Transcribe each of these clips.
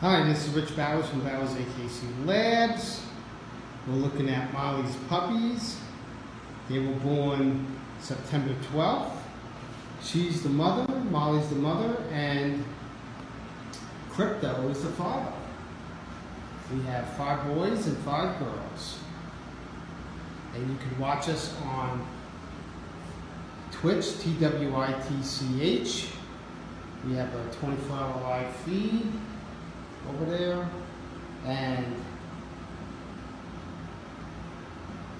Hi, this is Rich Bowers from Bowersakclabs. We're looking at Molly's puppies. They were born September 12th. She's the mother, Molly's the mother, and Crypto is the father. We have 5 boys and 5 girls. And you can watch us on Twitch, TWITCH. We have a 24-hour live feed over there, and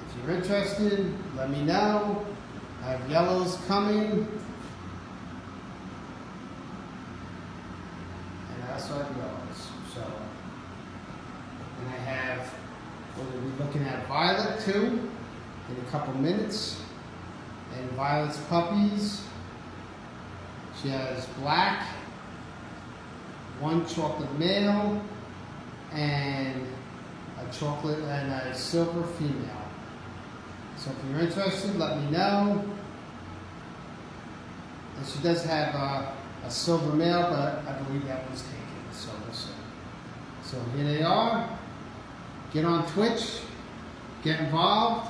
if you're interested, let me know. I have yellows coming, and I also have yellows. So, and I have, we're going to be looking at Violet too in a couple minutes, and Violet's puppies. She has black, 1 chocolate male, and a chocolate and a silver female. So if you're interested, let me know. And she does have a silver male, but I believe that was taken. So we'll see. So here they are. Get on Twitch. Get involved.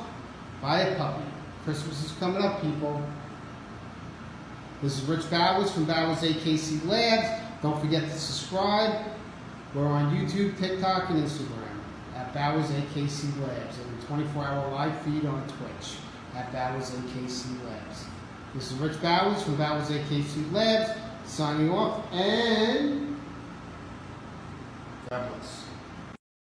Buy a puppy. Christmas is coming up, people. This is Rich Bowers from Bowersakclabs. Don't forget to subscribe. We're on YouTube, TikTok, and Instagram at Bowersakclabs, and a 24-hour live feed on Twitch at Bowersakclabs. This is Rich Bowers from Bowersakclabs signing off, and God bless.